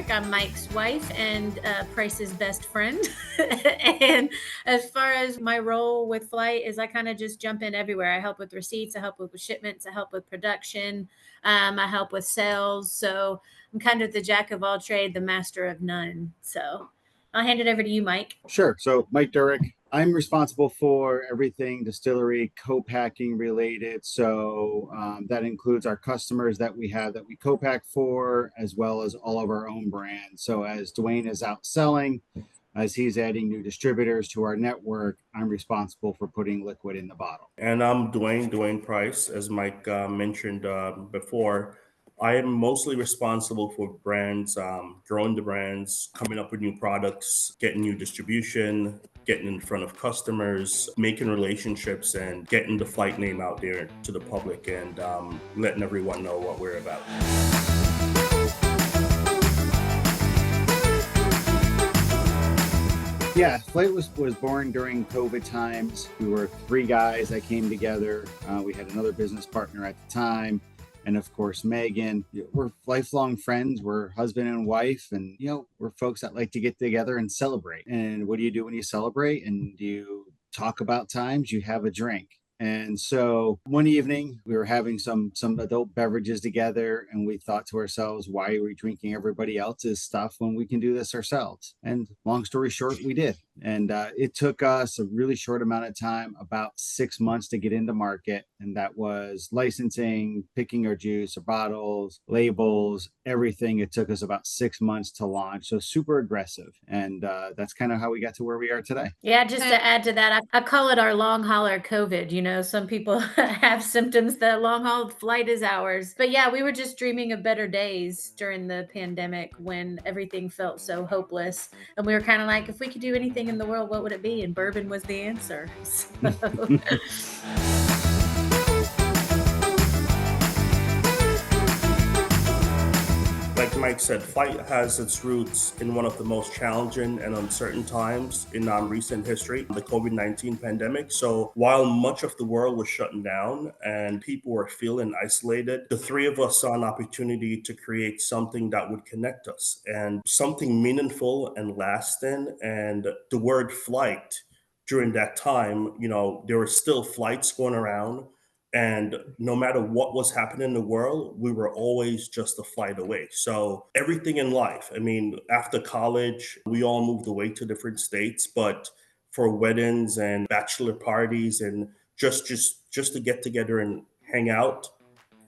Durrick. I'm Mike's wife and Pryce's best friend. And as far as my role with Flight is, I kind of just jump in everywhere. I help with receipts, I help with shipments, I help with production, I help with sales. So I'm kind of the jack of all trade, the master of none. So I'll hand it over to you, Mike. Sure. So, Mike Durrick, I'm responsible for everything distillery co-packing related. So that includes our customers that we have that we co-pack for, as well as all of our own brands. So as Dwayne is out selling, as he's adding new distributors to our network, I'm responsible for putting liquid in the bottle. And I'm Dwayne Pryce, as Mike mentioned before. I am mostly responsible for brands, growing the brands, coming up with new products, getting new distribution, getting in front of customers, making relationships, and getting the Flight name out there to the public, and letting everyone know what we're about. Yeah, Flight was born during COVID times. We were three guys that came together. We had another business partner at the time. And of course, Meghan. We're lifelong friends. We're husband and wife. And, we're folks that like to get together and celebrate. And what do you do when you celebrate? And you talk about times, you have a drink. And so one evening we were having some adult beverages together, and we thought to ourselves, why are we drinking everybody else's stuff when we can do this ourselves? And long story short, we did. And it took us a really short amount of time, about 6 months, to get into market. And that was licensing, picking our juice, our bottles, labels, everything. It took us about 6 months to launch. So super aggressive. And that's kind of how we got to where we are today. Yeah, just to add to that, I call it our long hauler COVID. Some people have symptoms. The long haul flight is ours. But yeah, we were just dreaming of better days during the pandemic when everything felt so hopeless. And we were kind of like, if we could do anything in the world, what would it be? And bourbon was the answer. So. Like Mike said, Flight has its roots in one of the most challenging and uncertain times in recent history, the COVID-19 pandemic. So while much of the world was shutting down and people were feeling isolated, the three of us saw an opportunity to create something that would connect us, and something meaningful and lasting. And the word flight, during that time, there were still flights going around. And no matter what was happening in the world, we were always just a flight away. So everything in life, after college, we all moved away to different states, but for weddings and bachelor parties and just to get together and hang out,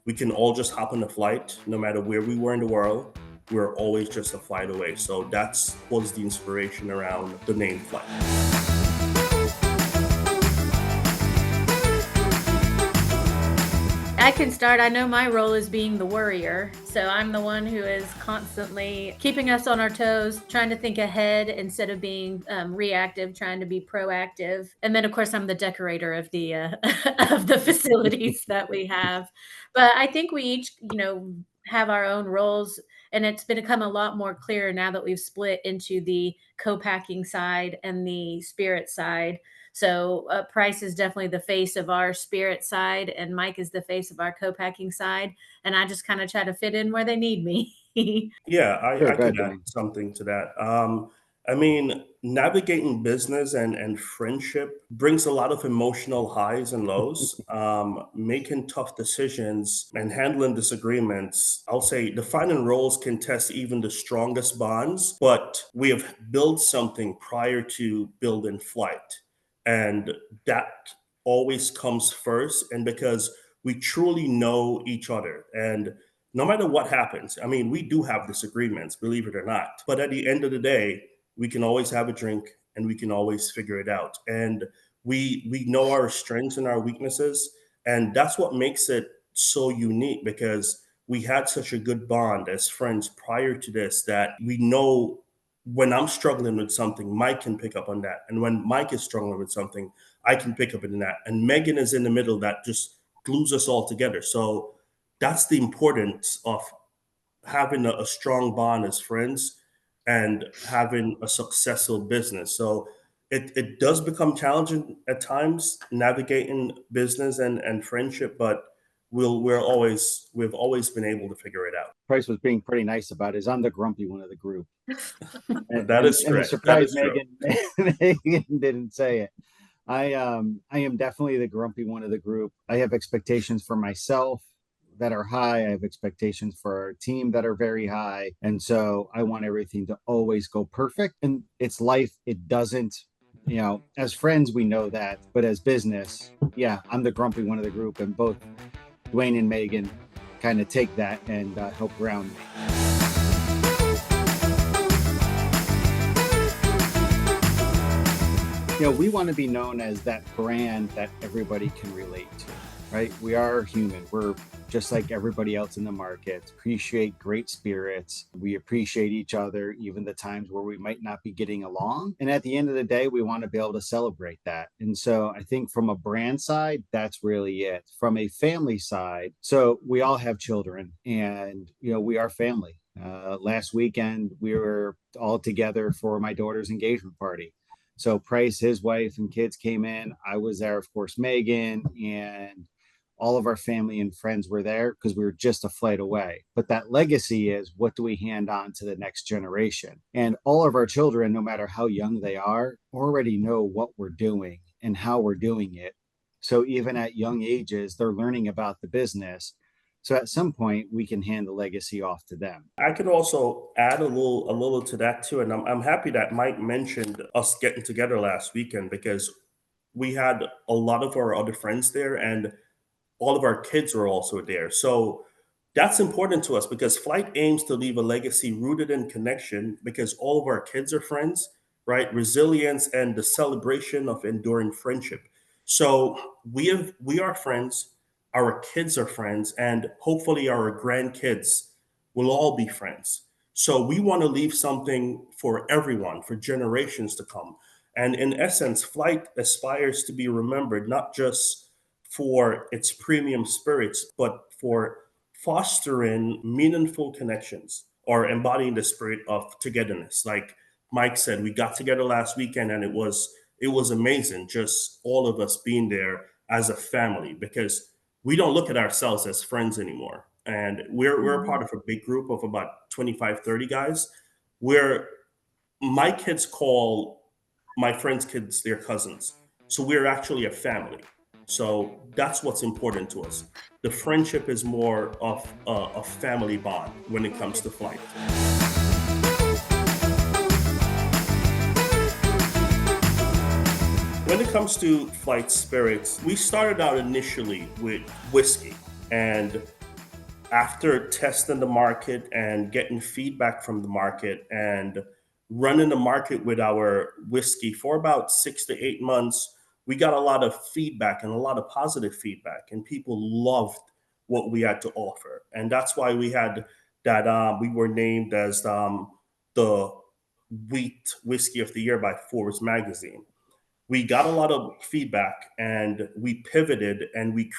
we can all just hop on a flight, no matter where we were in the world. We're always just a flight away. So that was the inspiration around the name Flight. I can start. I know my role is being the worrier. So I'm the one who is constantly keeping us on our toes, trying to think ahead instead of being reactive, trying to be proactive. And then, of course, I'm the decorator of the of the facilities that we have. But I think we each, have our own roles. And it's become a lot more clear now that we've split into the co-packing side and the spirit side. So Pryce is definitely the face of our spirit side, and Mike is the face of our co-packing side. And I just kind of try to fit in where they need me. Yeah, Sure, I go ahead, could add Dwayne. something to that. Navigating business and friendship brings a lot of emotional highs and lows. Making tough decisions and handling disagreements, I'll say defining roles can test even the strongest bonds, but we have built something prior to building Flight. And that always comes first. And because we truly know each other, and no matter what happens, we do have disagreements, believe it or not. But at the end of the day, we can always have a drink and we can always figure it out. And we know our strengths and our weaknesses. And that's what makes it so unique, because we had such a good bond as friends prior to this, that we know when I'm struggling with something, Mike can pick up on that. And when Mike is struggling with something, I can pick up on that. And Meghan is in the middle, that just glues us all together. So that's the importance of having a strong bond as friends and having a successful business. So it does become challenging at times, navigating business and friendship, but we've always been able to figure it out. Price was being pretty nice about it. Is I'm the grumpy one of the group. That is And I'm correct. That surprised is true. Megan didn't say it. I am definitely the grumpy one of the group. I have expectations for myself that are high. I have expectations for our team that are very high. And so I want everything to always go perfect. And it's life. It doesn't, as friends, we know that. But as business, yeah, I'm the grumpy one of the group. And both Dwayne and Megan kind of take that and help ground me. We want to be known as that brand that everybody can relate to, right? We are human. We're just like everybody else in the market. Appreciate great spirits. We appreciate each other, even the times where we might not be getting along. And at the end of the day, we want to be able to celebrate that. And so I think from a brand side, that's really it. From a family side, so we all have children and, we are family. Last weekend, we were all together for my daughter's engagement party. So Price, his wife and kids came in. I was there, of course, Megan, and all of our family and friends were there because we were just a flight away. But that legacy is, what do we hand on to the next generation? And all of our children, no matter how young they are, already know what we're doing and how we're doing it. So even at young ages, they're learning about the business. So at some point, we can hand the legacy off to them. I could also add a little to that too, and I'm happy that Mike mentioned us getting together last weekend because we had a lot of our other friends there, and all of our kids were also there. So that's important to us because Flight aims to leave a legacy rooted in connection because all of our kids are friends, right? Resilience and the celebration of enduring friendship. So we are friends, our kids are friends, and hopefully our grandkids will all be friends. So we want to leave something for everyone, for generations to come. And in essence, Flight aspires to be remembered not just for its premium spirits, but for fostering meaningful connections or embodying the spirit of togetherness. Like Mike said, we got together last weekend and it was amazing, just all of us being there as a family because we don't look at ourselves as friends anymore. And we're a part of a big group of about 25, 30 guys where my kids call my friends' kids their cousins. So we're actually a family. So that's what's important to us. The friendship is more of a family bond when it comes to Flight. When it comes to Flight spirits, we started out initially with whiskey. And after testing the market and getting feedback from the market and running the market with our whiskey for about 6 to 8 months, we got a lot of feedback and a lot of positive feedback, and people loved what we had to offer. And that's why we had that we were named as the Wheat Whiskey of the Year by Forbes magazine. We got a lot of feedback and we pivoted and we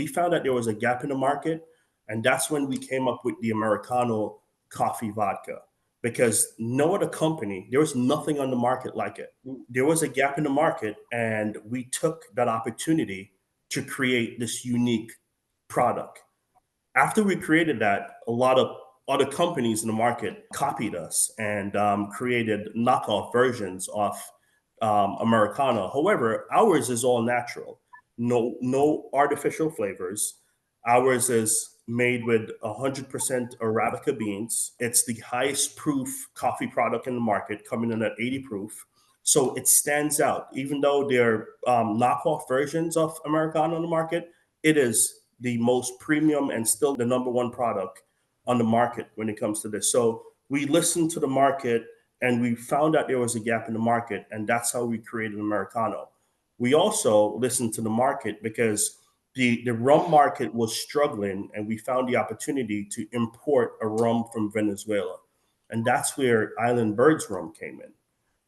found that there was a gap in the market. And that's when we came up with the Americano coffee vodka because no other company, there was nothing on the market like it. There was a gap in the market and we took that opportunity to create this unique product. After we created that, a lot of other companies in the market copied us and created knockoff versions of Americano. However, ours is all natural, no artificial flavors. Ours is made with 100% Arabica beans. It's the highest proof coffee product in the market, coming in at 80 proof. So it stands out. Even though they're knockoff versions of Americano on the market, it is the most premium and still the number one product on the market when it comes to this. So we listened to the market and we found out there was a gap in the market, and that's how we created Americano. We also listened to the market because the rum market was struggling, and we found the opportunity to import a rum from Venezuela. And that's where Island Birds rum came in.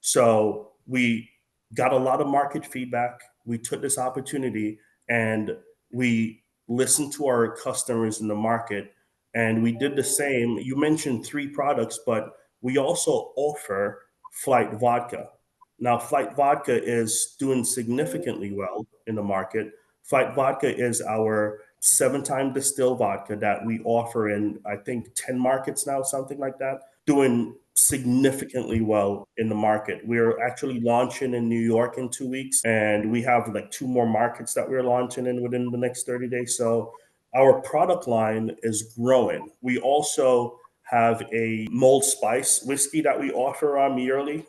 So we got a lot of market feedback. We took this opportunity and we listened to our customers in the market, and we did the same. You mentioned 3 products, but we also offer Flight Vodka. Now, Flight Vodka is doing significantly well in the market. Flight Vodka is our 7-time distilled vodka that we offer in, I think, 10 markets now, something like that, doing significantly well in the market. We're actually launching in New York in 2 weeks, and we have like 2 more markets that we're launching in within the next 30 days. So our product line is growing. We also have a mulled spice whiskey that we offer yearly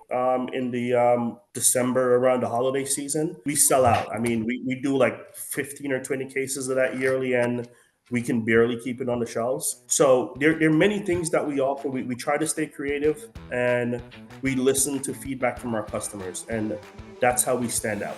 in the December around the holiday season. We sell out. I mean, we do like 15 or 20 cases of that yearly, and we can barely keep it on the shelves. So there are many things that we offer. We try to stay creative, and we listen to feedback from our customers, and that's how we stand out.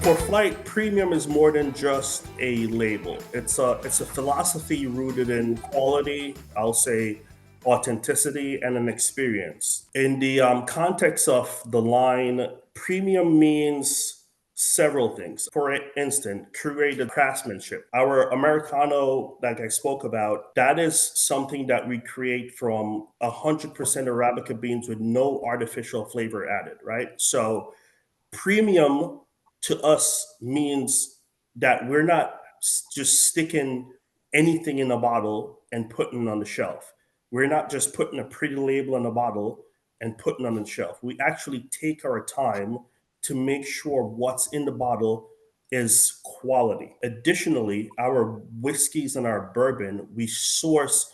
For Flight, premium is more than just a label. It's a philosophy rooted in quality, I'll say authenticity, and an experience. In the context of the line, premium means several things. For instance, curated craftsmanship. Our Americano, like I spoke about, that is something that we create from 100% Arabica beans with no artificial flavor added, right? So premium to us means that we're not just sticking anything in a bottle and putting it on the shelf. We're not just putting a pretty label on a bottle and putting it on the shelf. We actually take our time to make sure what's in the bottle is quality. Additionally, our whiskeys and our bourbon, we source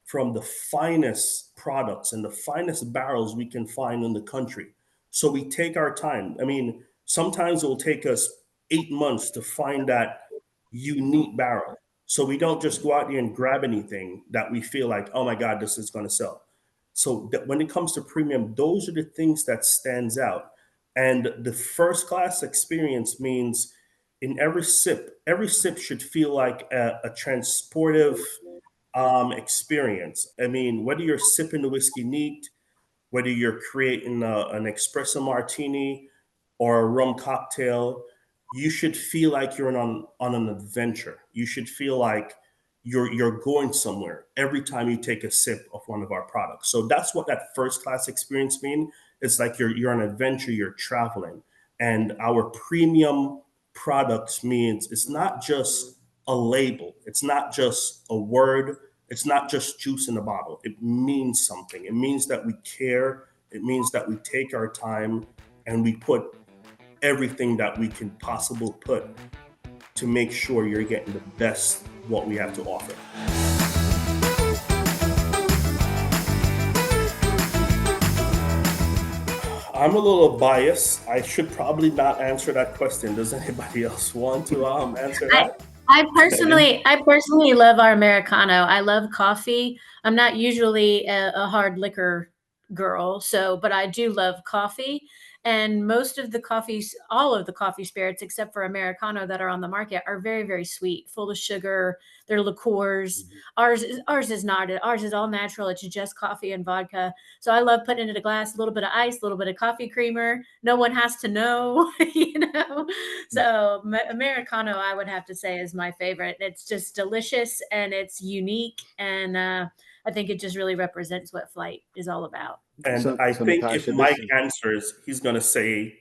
from the finest products and the finest barrels we can find in the country. So we take our time. I mean, sometimes it will take us 8 months to find that unique barrel. So we don't just go out there and grab anything that we feel like, oh my God, this is going to sell. So when it comes to premium, those are the things that stands out. And the first class experience means in every sip should feel like a transportive experience. I mean, whether you're sipping the whiskey neat, whether you're creating an espresso martini or a rum cocktail, you should feel like you're on an adventure. You should feel like you're going somewhere every time you take a sip of one of our products. So that's what that first class experience means. It's like you're on an adventure, you're traveling. And our premium products means it's not just a label, it's not just a word, it's not just juice in a bottle. It means something. It means that we care. It means that we take our time and we put everything that we can possibly put to make sure you're getting the best what we have to offer. I'm a little biased. I should probably not answer that question. Does anybody else want to answer that? I personally love our Americano. I love coffee. I'm not usually a hard liquor girl, but I do love coffee. And most of the coffees, all of the coffee spirits, except for Americano that are on the market, are very, very sweet, full of sugar. They're liqueurs. Ours is not. Ours is all natural. It's just coffee and vodka. So I love putting it in a glass, a little bit of ice, a little bit of coffee creamer. No one has to know, you know. So Americano, I would have to say, is my favorite. It's just delicious and it's unique, and I think it just really represents what Flight is all about. And I think Natasha, if Mike answers, he's going to say,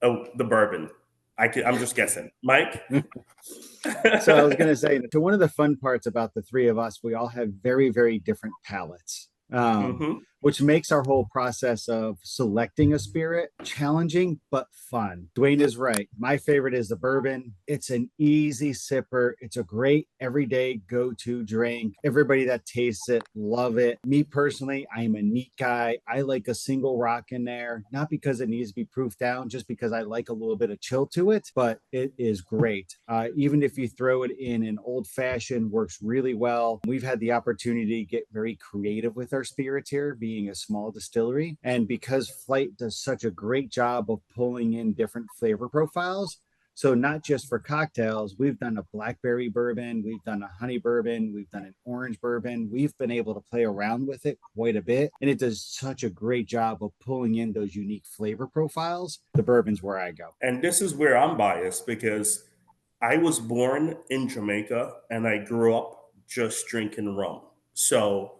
oh, the bourbon. I'm just guessing. Mike? So I was going to say, so one of the fun parts about the three of us, we all have very, very different palates. Which makes our whole process of selecting a spirit challenging but fun. Dwayne is right. My favorite is the bourbon. It's an easy sipper. It's a great everyday go-to drink. Everybody that tastes it, love it. Me personally, I am a neat guy. I like a single rock in there, not because it needs to be proofed down, just because I like a little bit of chill to it, but it is great. Even if you throw it in an old fashioned, works really well. We've had the opportunity to get very creative with our spirits here, being a small distillery. And because Flight does such a great job of pulling in different flavor profiles, so not just for cocktails, we've done a blackberry bourbon, we've done a honey bourbon, we've done an orange bourbon. We've been able to play around with it quite a bit. And it does such a great job of pulling in those unique flavor profiles. The bourbon's where I go. And this is where I'm biased because I was born in Jamaica and I grew up just drinking rum. So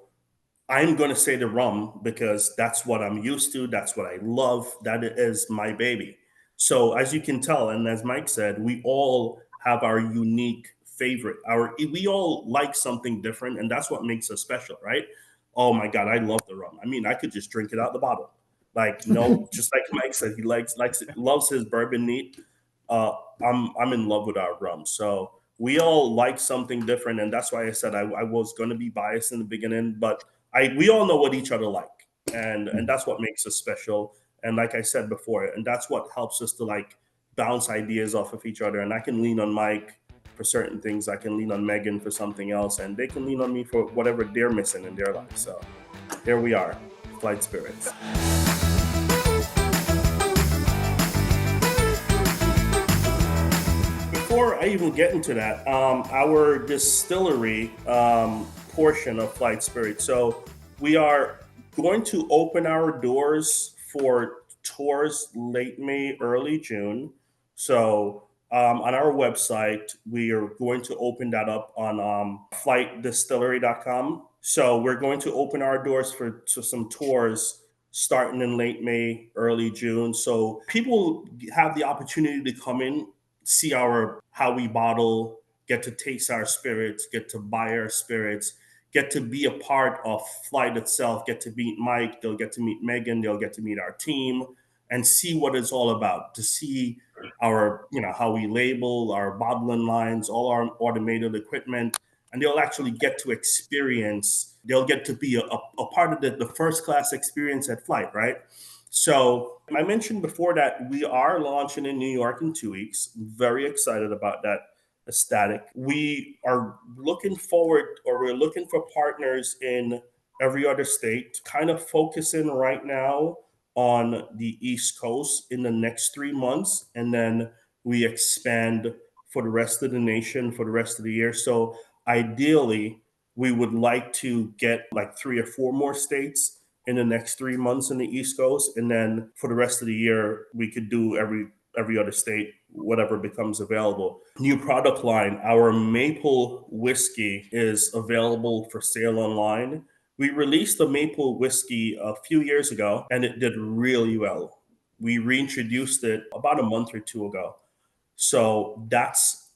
I'm going to say the rum because that's what I'm used to. That's what I love. That is my baby. So as you can tell, and as Mike said, we all have our unique favorite. We all like something different, and that's what makes us special, right? Oh my God, I love the rum. I mean, I could just drink it out the bottle. Like, just like Mike said, he loves his bourbon neat. Uh, I'm in love with our rum. So we all like something different, and that's why I said I was going to be biased in the beginning, but we all know what each other like, and that's what makes us special. And like I said before, and that's what helps us to like bounce ideas off of each other. And I can lean on Mike for certain things. I can lean on Megan for something else, and they can lean on me for whatever they're missing in their life. So here we are, Flight Spirits. Before I even get into that, our distillery portion of Flight Spirit. So we are going to open our doors for tours late May, early June. So on our website, we are going to open that up on flightdistillery.com. So we're going to open our doors to some tours starting in late May, early June. So people have the opportunity to come in, see how we bottle, get to taste our spirits, get to buy our spirits, get to be a part of Flight itself, get to meet Mike, they'll get to meet Megan, they'll get to meet our team and see what it's all about, to see how we label our bottling lines, all our automated equipment, and they'll actually get to experience, they'll get to be a part of the first class experience at Flight, right? So I mentioned before that we are launching in New York in 2 weeks. Very excited about that. Ecstatic. We are looking forward, or we're looking for partners in every other state, kind of focusing right now on the East Coast in the next 3 months. And then we expand for the rest of the nation for the rest of the year. So ideally, we would like to get like 3 or 4 more states in the next 3 months in the East Coast. And then for the rest of the year, we could do every other state, whatever becomes available. New product line, our maple whiskey is available for sale online. We released the maple whiskey a few years ago and it did really well. We reintroduced it about a month or two ago. So that's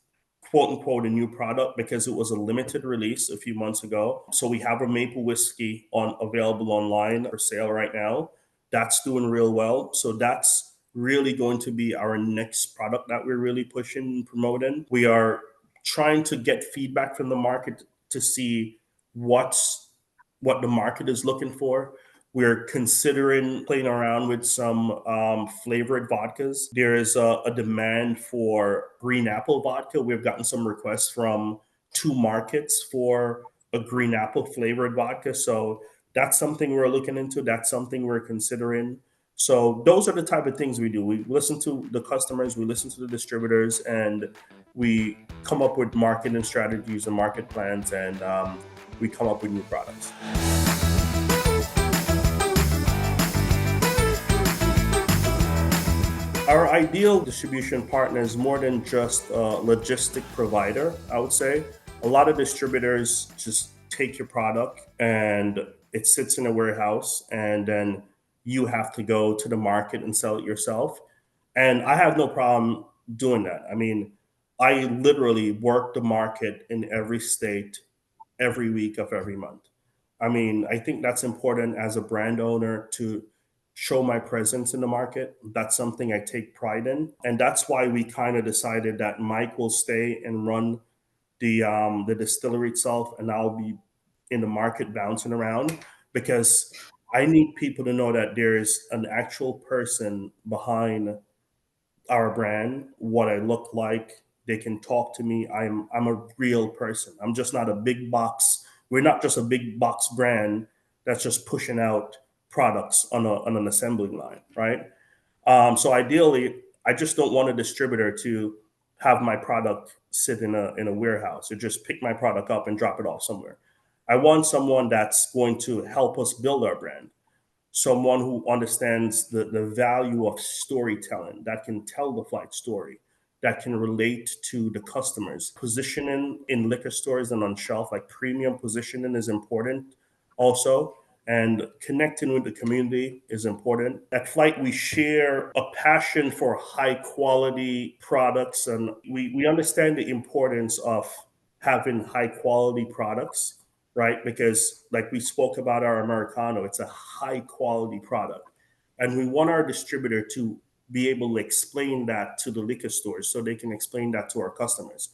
quote unquote a new product because it was a limited release a few months ago. So we have a maple whiskey available online for sale right now. That's doing real well. So that's really going to be our next product that we're really pushing and promoting. We are trying to get feedback from the market to see what the market is looking for. We're considering playing around with some flavored vodkas. There is a demand for green apple vodka. We've gotten some requests from 2 markets for a green apple flavored vodka. So that's something we're looking into. That's something we're considering. So those are the type of things we do. We listen to the customers, we listen to the distributors, and we come up with marketing strategies and market plans, and we come up with new products. Our ideal distribution partner is more than just a logistic provider, I would say. A lot of distributors just take your product and it sits in a warehouse, and then you have to go to the market and sell it yourself. And I have no problem doing that. I mean, I literally work the market in every state every week of every month. I mean, I think that's important as a brand owner to show my presence in the market. That's something I take pride in. And that's why we kind of decided that Mike will stay and run the distillery itself, and I'll be in the market bouncing around, because I need people to know that there is an actual person behind our brand, what I look like. They can talk to me. I'm a real person. I'm just not a big box. We're not just a big box brand that's just pushing out products on an assembly line, right? So ideally, I just don't want a distributor to have my product sit in a warehouse or just pick my product up and drop it off somewhere. I want someone that's going to help us build our brand, someone who understands the value of storytelling, that can tell the Flight story, that can relate to the customers. Positioning in liquor stores and on shelf, like premium positioning, is important also. And connecting with the community is important. At Flight, we share a passion for high quality products, and we understand the importance of having high quality products, right? Because, like we spoke about our Americano, it's a high quality product. And we want our distributor to be able to explain that to the liquor stores so they can explain that to our customers.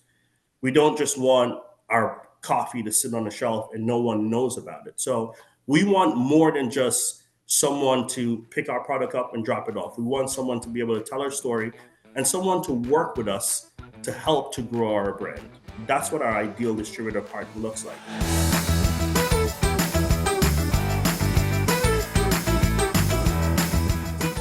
We don't just want our coffee to sit on the shelf and no one knows about it. So we want more than just someone to pick our product up and drop it off. We want someone to be able to tell our story and someone to work with us to help to grow our brand. That's what our ideal distributor partner looks like.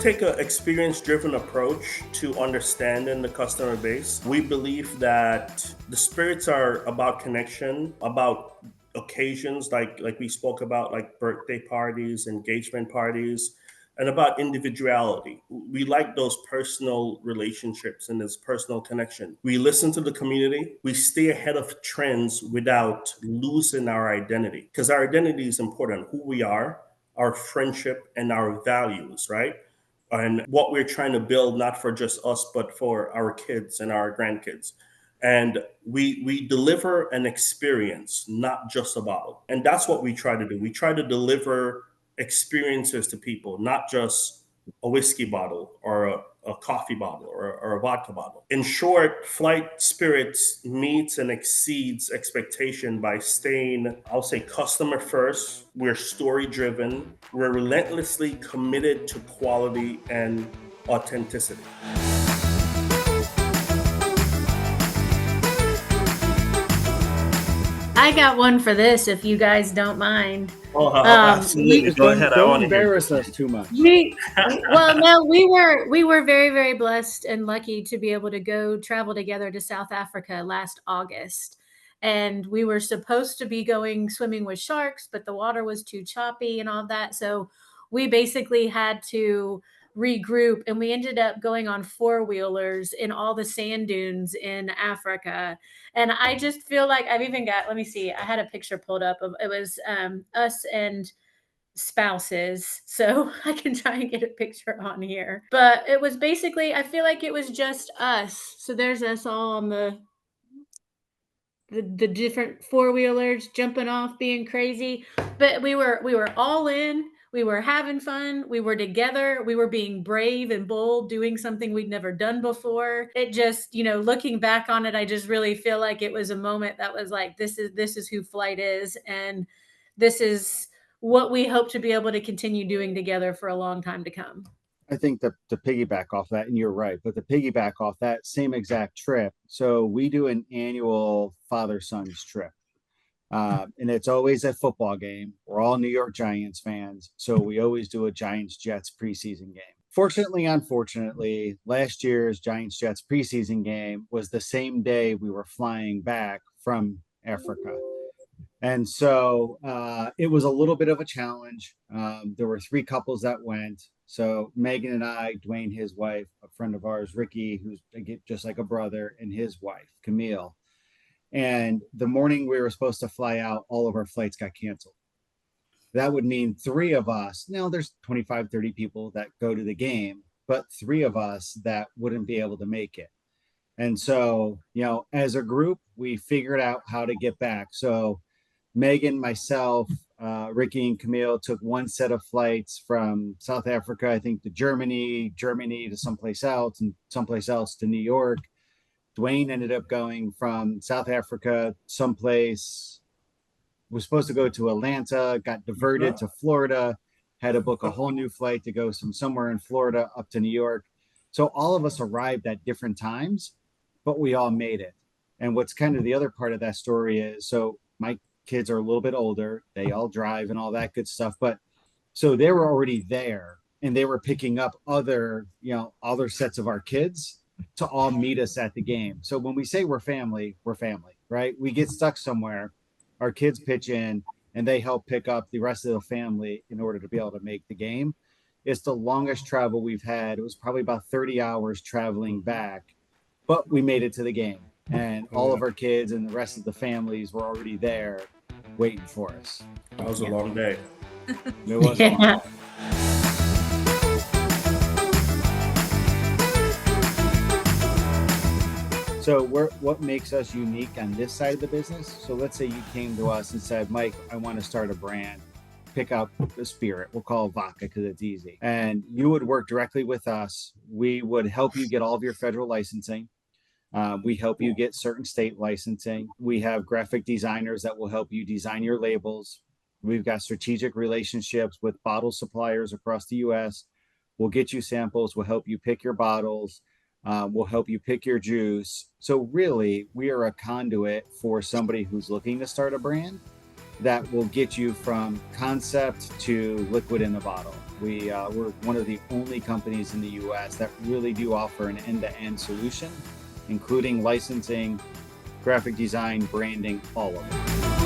Take an experience-driven approach to understanding the customer base. We believe that the spirits are about connection, about occasions like we spoke about, like birthday parties, engagement parties, and about individuality. We like those personal relationships and this personal connection. We listen to the community. We stay ahead of trends without losing our identity, because our identity is important, who we are, our friendship, and our values, right? And what we're trying to build, not for just us, but for our kids and our grandkids. And we deliver an experience, not just a bottle. And that's what we try to do. We try to deliver experiences to people, not just a whiskey bottle or a coffee bottle or a vodka bottle. In short, Flight Spirits meets and exceeds expectation by staying, I'll say, customer first. We're story driven. We're relentlessly committed to quality and authenticity. I got one for this, if you guys don't mind. Absolutely. Go ahead. I want Don't to hear. embarrass us too much. We were very, very blessed and lucky to be able to go travel together to South Africa last August. And we were supposed to be going swimming with sharks, but the water was too choppy and all that. So we basically had to regroup, and we ended up going on four-wheelers in all the sand dunes in Africa. And I just feel like I've even got, let me see, I had a picture pulled up of, it was us and spouses, so I can try and get a picture on here, but it was basically, I feel like it was just us. So there's us all on the different four-wheelers jumping off, being crazy, but we were all in, we were having fun, we were together, we were being brave and bold, doing something we'd never done before. It just, looking back on it, I just really feel like it was a moment that was like, this is who Flight is, and this is what we hope to be able to continue doing together for a long time to come. I think that to piggyback off that, and you're right, but to piggyback off that same exact trip, so we do an annual father-sons trip. And it's always a football game. We're all New York Giants fans, so we always do a Giants-Jets preseason game. Fortunately, unfortunately, last year's Giants-Jets preseason game was the same day we were flying back from Africa. And so it was a little bit of a challenge. There were three couples that went. So Megan and I, Dwayne, his wife, a friend of ours, Ricky, who's just like a brother, and his wife, Camille. And the morning we were supposed to fly out, all of our flights got canceled. That would mean three of us. Now there's 25, 30 people that go to the game, but three of us that wouldn't be able to make it. And so, as a group, we figured out how to get back. So Megan, myself, Ricky, and Camille took one set of flights from South Africa, I think, to Germany to someplace else, and someplace else to New York. Dwayne ended up going from South Africa someplace, was supposed to go to Atlanta, got diverted to Florida, had to book a whole new flight to go from somewhere in Florida up to New York. So all of us arrived at different times, but we all made it. And what's kind of the other part of that story is, so my kids are a little bit older, they all drive and all that good stuff, but so they were already there, and they were picking up other sets of our kids to all meet us at the game. So when we say we're family, right? We get stuck somewhere, our kids pitch in, and they help pick up the rest of the family in order to be able to make the game. It's the longest travel we've had. It was probably about 30 hours traveling back, but we made it to the game, and all of our kids and the rest of the families were already there waiting for us. That was a long day. It was a long Yeah. haul. So what makes us unique on this side of the business? So let's say you came to us and said, Mike, I want to start a brand. Pick up the spirit. We'll call it vodka because it's easy. And you would work directly with us. We would help you get all of your federal licensing. We help you get certain state licensing. We have graphic designers that will help you design your labels. We've got strategic relationships with bottle suppliers across the US. We'll get you samples. We'll help you pick your bottles. We'll help you pick your juice. So really, we are a conduit for somebody who's looking to start a brand that will get you from concept to liquid in the bottle. We're one of the only companies in the US that really do offer an end-to-end solution, including licensing, graphic design, branding, all of it.